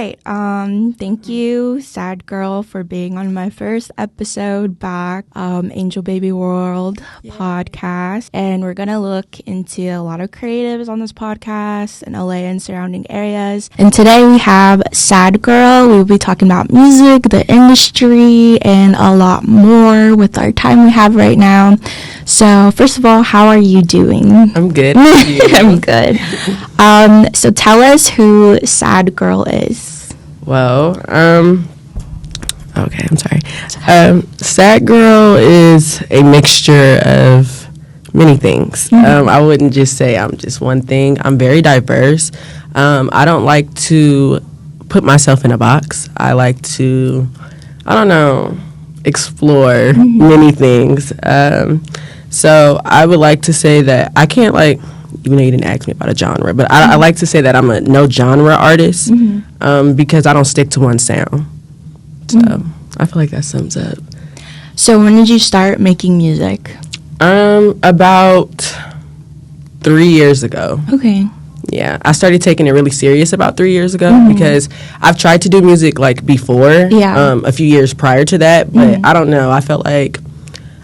right. Thank you, Sad Girl, for being on my first episode back, Angelbb World podcast. And we're going to look into a lot of creatives on this podcast in LA and surrounding areas. And today we have Sad Girl. We'll be talking about music, the industry, and a lot more with our time we have right now. So first of all, how are you doing? I'm good. How are you? I'm good. So tell us who Sad Girl is. Well, okay, I'm sorry. Sad Girl is a mixture of many things. I wouldn't just say I'm just one thing. I'm very diverse. I don't like to put myself in a box. I like to, explore many things. So I would like to say that I can't even though you didn't ask me about a genre, but I like to say that I'm a no genre artist because I don't stick to one sound. So I feel like that sums up. So when did you start making music? About 3 years ago. Okay. Yeah, I started taking it really serious about 3 years ago because I've tried to do music before, a few years prior to that, but I don't know. I felt like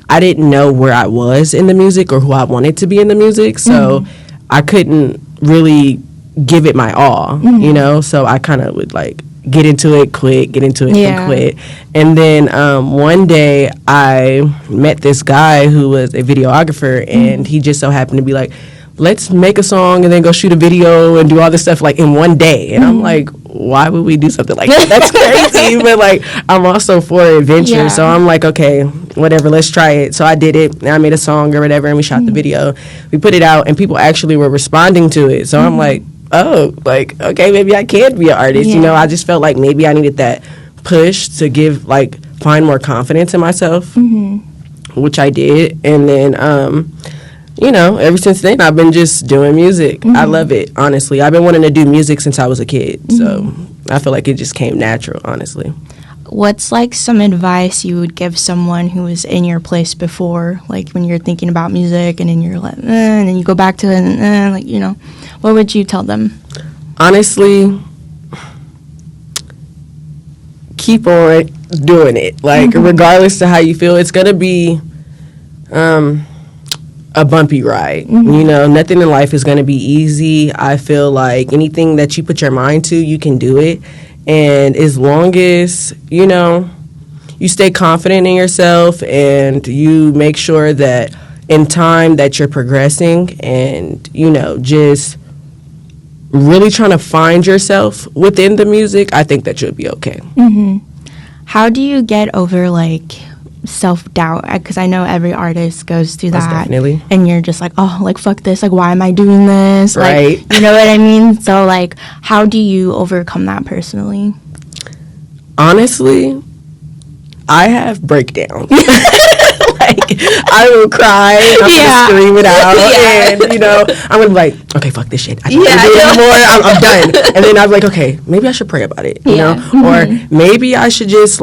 I didn't know where I was in the music or who I wanted to be in the music, so I couldn't really give it my all, so I kind of would get into it, quit, get into it, and quit. And then one day I met this guy who was a videographer, and he just so happened to be like, let's make a song and then go shoot a video and do all this stuff in one day. And I'm like, why would we do something like that? That's crazy. But I'm also for adventure. So I'm like, okay, whatever, let's try it. So I did it. And I made a song or whatever, and we shot the video. We put it out, and people actually were responding to it. So I'm like, oh, okay, maybe I can be an artist. I just felt like maybe I needed that push to give, find more confidence in myself, which I did. And then, ever since then, I've been just doing music. I love it, honestly. I've been wanting to do music since I was a kid, so I feel like it just came natural, honestly. What's, some advice you would give someone who was in your place before, when you're thinking about music and then you're and then you go back to it and, what would you tell them? Honestly, keep on doing it. Regardless of how you feel, it's going to be a bumpy ride. Nothing in life is going to be easy. I feel like anything that you put your mind to, you can do it. And as long as, you stay confident in yourself and you make sure that in time that you're progressing and, just really trying to find yourself within the music, I think that you'll be okay. How do you get over, self-doubt? Because I know every artist goes through that. Definitely. And you're just fuck this, why am I doing this? Right. You know what I mean? So, how do you overcome that personally? Honestly, I have breakdowns. I will cry, I'm gonna scream it out, and, I'm gonna be okay, fuck this shit. I can't do it anymore, I'm done. And then I'm okay, maybe I should pray about it, or maybe I should just,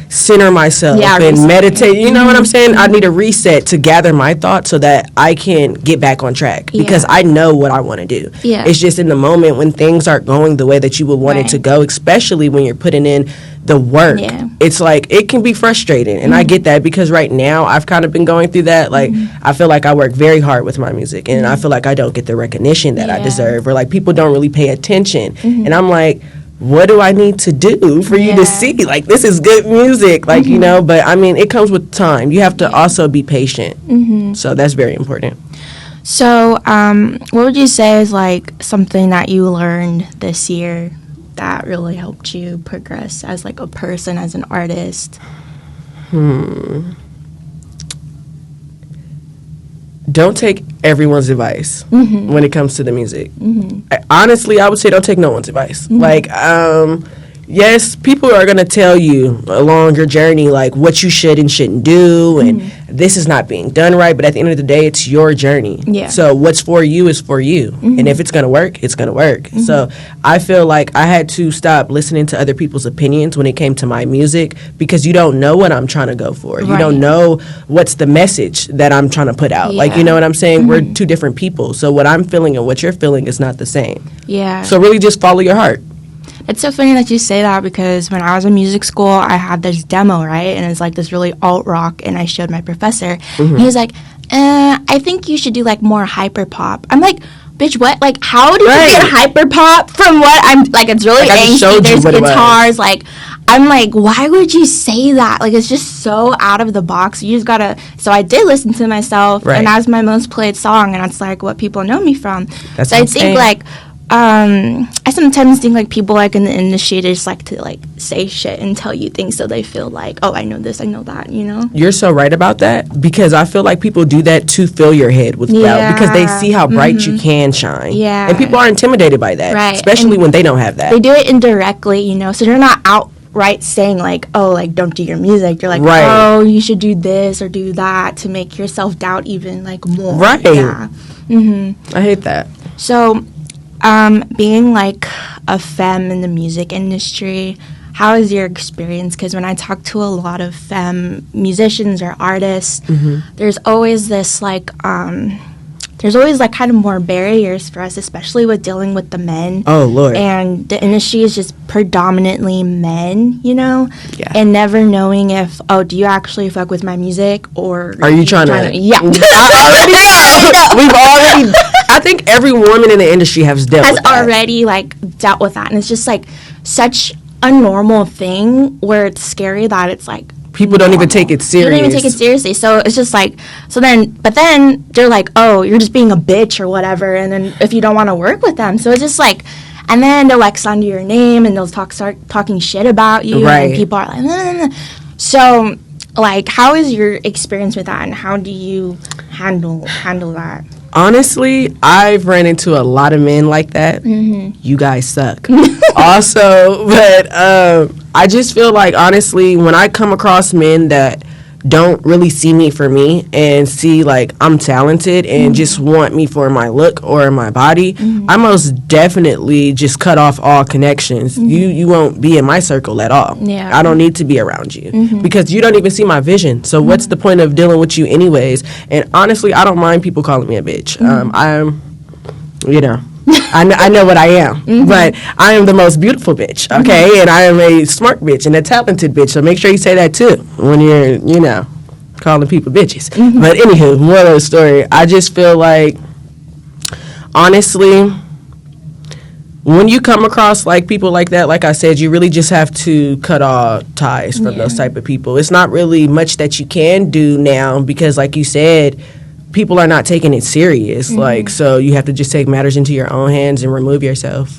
center myself and meditate, you know what I'm saying? I need a reset to gather my thoughts so that I can get back on track, because I know what I want to do. It's just in the moment when things aren't going the way that you would want it to go, especially when you're putting in the work, it's it can be frustrating, and I get that, because right now I've kind of been going through that. I feel like I work very hard with my music, and I feel like I don't get the recognition that I deserve, or people don't really pay attention, and I'm what do I need to do for you to see this is good music, but I mean, it comes with time. You have to also be patient, so that's very important. So what would you say is something that you learned this year that really helped you progress as a person, as an artist? Don't take everyone's advice when it comes to the music. Honestly, I would say don't take no one's advice. Yes, people are going to tell you along your journey, what you should and shouldn't do, and this is not being done right, but at the end of the day, it's your journey. So what's for you is for you, and if it's going to work, it's going to work. So I feel like I had to stop listening to other people's opinions when it came to my music, because you don't know what I'm trying to go for. You don't know what's the message that I'm trying to put out. You know what I'm saying? We're two different people, so what I'm feeling and what you're feeling is not the same. So really just follow your heart. It's so funny that you say that, because when I was in music school, I had this demo, right? And it's like this really alt rock, and I showed my professor. And he was like, I think you should do like more hyper pop. I'm like, bitch, what? Like, how do you get hyper pop from what I'm like? It's really angsty. There's guitars. Like, I'm like, why would you say that? Like, it's just so out of the box. You just gotta. So I did listen to myself, and that's my most played song, and that's like what people know me from. That's so I think like. I sometimes think like people like in the industry, they just like to like say shit and tell you things so they feel like, oh, I know this, I know that, you know? You're so right about that, because I feel like people do that to fill your head with doubt, because they see how bright you can shine. Yeah. And people are intimidated by that, right. Especially when they don't have that. They do it indirectly, you know, so they're not outright saying like, oh, like don't do your music. You're like, oh, you should do this or do that to make your self-doubt even like more. Right. Yeah. I hate that. So being like a femme in the music industry, how is your experience? Because when I talk to a lot of femme musicians or artists, there's always this like, there's always like kind of more barriers for us, especially with dealing with the men. Oh, Lord. And the industry is just predominantly men, you know? Yeah. And never knowing if, oh, do you actually fuck with my music, or are you trying to? Yeah. I already know. We've already, I think every woman in the industry has already like dealt with that. And it's just like such a normal thing where it's scary that it's like, people don't even take it serious. They don't even take it seriously. So it's just like, but then they're like, oh, you're just being a bitch or whatever. And then if you don't want to work with them. So it's just like, and then they'll like slander your name and they'll start talking shit about you. Right. And people are like, nah. So like, how is your experience with that, and how do you handle that? Honestly, I've ran into a lot of men like that. You guys suck. Also, but I just feel like, honestly, when I come across men that don't really see me for me and see like I'm talented and just want me for my look or my body, I most definitely just cut off all connections. You won't be in my circle at all. Yeah. I don't need to be around you because you don't even see my vision. So what's the point of dealing with you anyways? And honestly, I don't mind people calling me a bitch. I'm, you know, I know what I am, but I am the most beautiful bitch, okay? And I am a smart bitch and a talented bitch, so make sure you say that too when you're, you know, calling people bitches. But anywho, moral of the story, I just feel like, honestly, when you come across like people like that, like I said, you really just have to cut all ties from those type of people. It's not really much that you can do now because, like you said, people are not taking it serious. Like, so you have to just take matters into your own hands and remove yourself.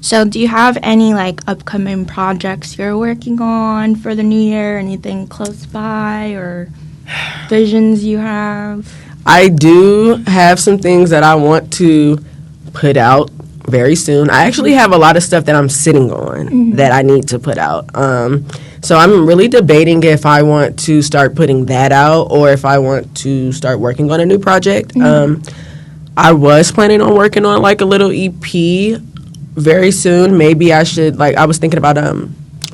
So do you have any like upcoming projects you're working on for the new year? Anything close by or visions you have? I do have some things that I want to put out very soon. I actually have a lot of stuff that I'm sitting on that I need to put out. So I'm really debating if I want to start putting that out or if I want to start working on a new project. I was planning on working on like a little EP very soon. Maybe I should, like, I was thinking about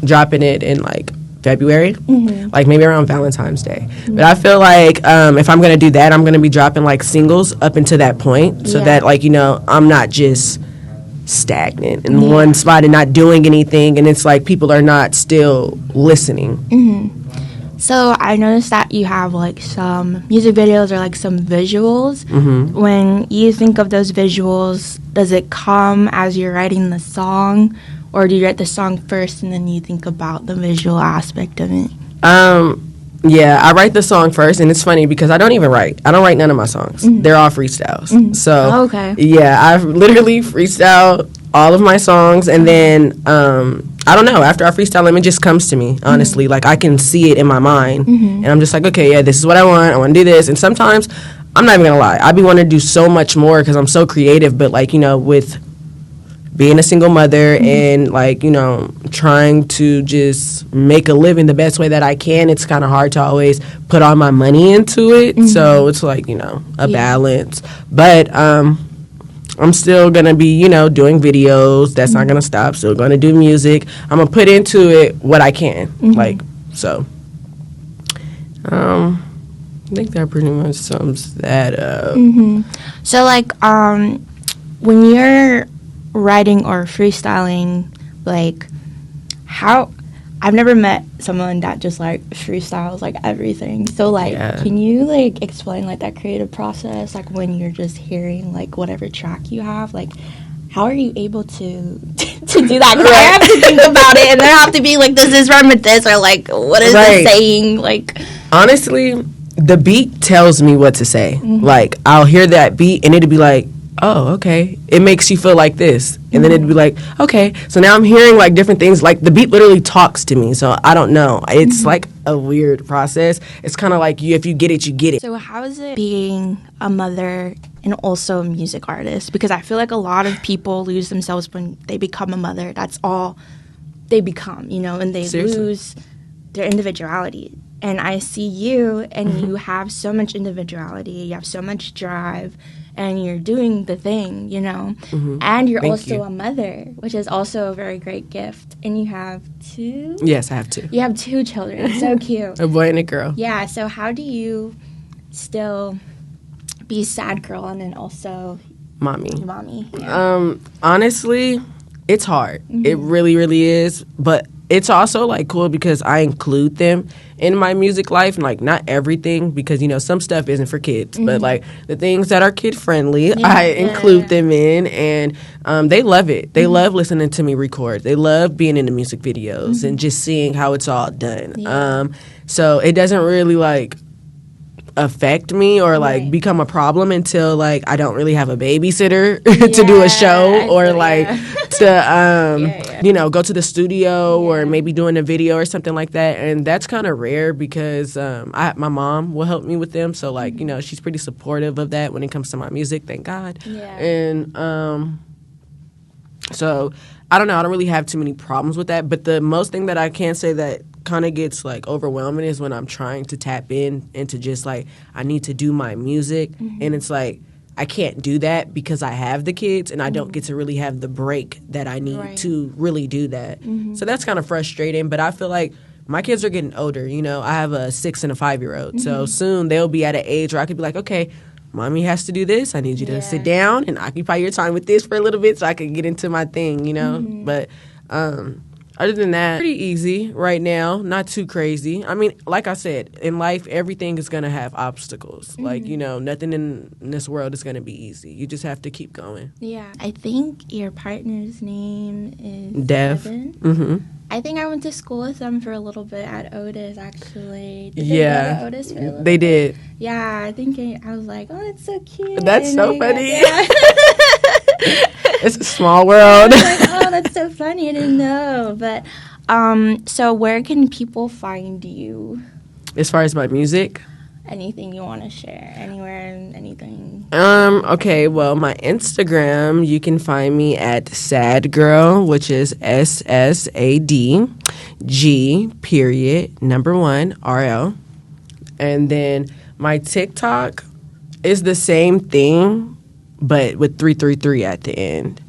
dropping it in like February, like maybe around Valentine's Day. But I feel like if I'm going to do that, I'm going to be dropping like singles up until that point so that, like, you know, I'm not just stagnant in one spot and not doing anything, and it's like people are not still listening. So I noticed that you have like some music videos or like some visuals. When you think of those visuals, does it come as you're writing the song, or do you write the song first and then you think about the visual aspect of it? Yeah, I write the song first, and it's funny because I don't write none of my songs. They're all freestyles. So, yeah, I've literally freestyled all of my songs, and then, I don't know, after I freestyle them, it just comes to me, honestly. Like, I can see it in my mind, and I'm just like, okay, yeah, this is what I want to do this. And sometimes, I'm not even going to lie, I be wanting to do so much more because I'm so creative, but, like, you know, with being a single mother and, like, you know, trying to just make a living the best way that I can, it's kind of hard to always put all my money into it. So it's like, you know, a balance. But I'm still going to be, you know, doing videos. That's not going to stop. Still going to do music. I'm going to put into it what I can. Like, so. I think that pretty much sums that up. So, like, when you're writing or freestyling, like, how... I've never met someone that just, like, freestyles, like, everything. So, like, can you, like, explain, like, that creative process? Like, when you're just hearing, like, whatever track you have, like, how are you able to do that? Because I have to think about it, and then I have to be like, does this rhyme with this? Or, like, what is this saying? Like, honestly, the beat tells me what to say. Like, I'll hear that beat, and it'll be like, oh, okay, it makes you feel like this. And then it'd be like, okay, so now I'm hearing, like, different things. Like, the beat literally talks to me, so I don't know. It's, like, a weird process. It's kind of like, if you get it, you get it. So how is it being a mother and also a music artist? Because I feel like a lot of people lose themselves when they become a mother. That's all they become, you know, and they lose their individuality. And I see you, and you have so much individuality. You have so much drive. And you're doing the thing, you know. And you're also a mother, which is also a very great gift. And you have 2? Yes, I have 2. You have 2 children. It's so cute. A boy and a girl. Yeah, so how do you still be sad girl and then also mommy? Yeah. Honestly, it's hard. It really, really is. But it's also, like, cool because I include them in my music life, and, like, not everything, because, you know, some stuff isn't for kids, but, like, the things that are kid friendly, I include them in, and they love it. They love listening to me record. They love being in the music videos and just seeing how it's all done. So it doesn't really, like, affect me or, like, become a problem until, like, I don't really have a babysitter to do a show or, like, to, you know, go to the studio or maybe doing a video or something like that. And that's kind of rare because my mom will help me with them. So, like, you know, she's pretty supportive of that when it comes to my music, thank God. And so, I don't know. I don't really have too many problems with that. But the most thing that I can say that kind of gets, like, overwhelming is when I'm trying to tap in into just, like, I need to do my music. And it's like, I can't do that because I have the kids and I don't get to really have the break that I need to really do that. So that's kind of frustrating. But I feel like my kids are getting older. You know, I have a 6 and a 5-year-old. So soon they'll be at an age where I could be like, okay, mommy has to do this. I need you to sit down and occupy your time with this for a little bit so I can get into my thing, you know. But other than that, pretty easy right now, not too crazy. I mean, like I said, in life, everything is going to have obstacles. Like, you know, nothing in this world is going to be easy. You just have to keep going. Yeah. I think your partner's name is Dev. I think I went to school with them for a little bit at Otis, actually. Did they go to Otis for a little they bit? did. Yeah, I think I was like, oh, that's so cute. That's and so funny. Yeah. It's a small world. I was like, oh, that's so funny. I didn't know. But, so where can people find you? As far as my music? Anything you want to share? Anywhere, anything? Okay, well, my Instagram, you can find me at SADGIRL, which is SSADG1RL. And then my TikTok is the same thing, but with 333 at the end.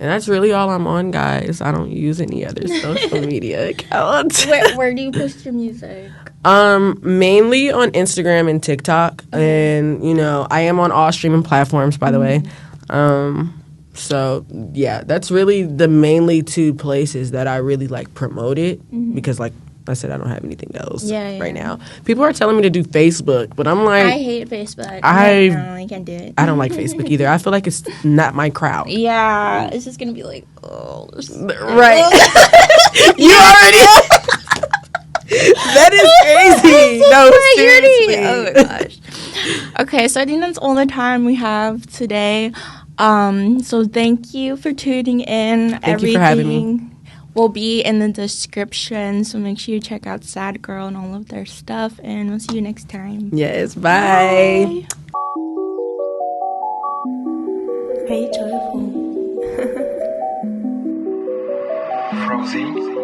And that's really all I'm on, guys. I don't use any other social media accounts. Where do you post your music? Mainly on Instagram and TikTok. And, you know, I am on all streaming platforms, by the way. So, yeah, that's really the mainly 2 places that I really, like, promote it. Because, like I said, I don't have anything else right now. People are telling me to do Facebook, but I'm like... I hate Facebook. I can't do it. I don't like Facebook either. I feel like it's not my crowd. Yeah. It's just going to be like, right. You already... That is crazy. No, seriously. Oh, my gosh. Okay, so I think that's all the time we have today. So thank you for tuning in. Thank you for having me. Will be in the description, so make sure you check out SADGIRL and all of their stuff, and we'll see you next time. Yes, bye. Very joyful. Rosie.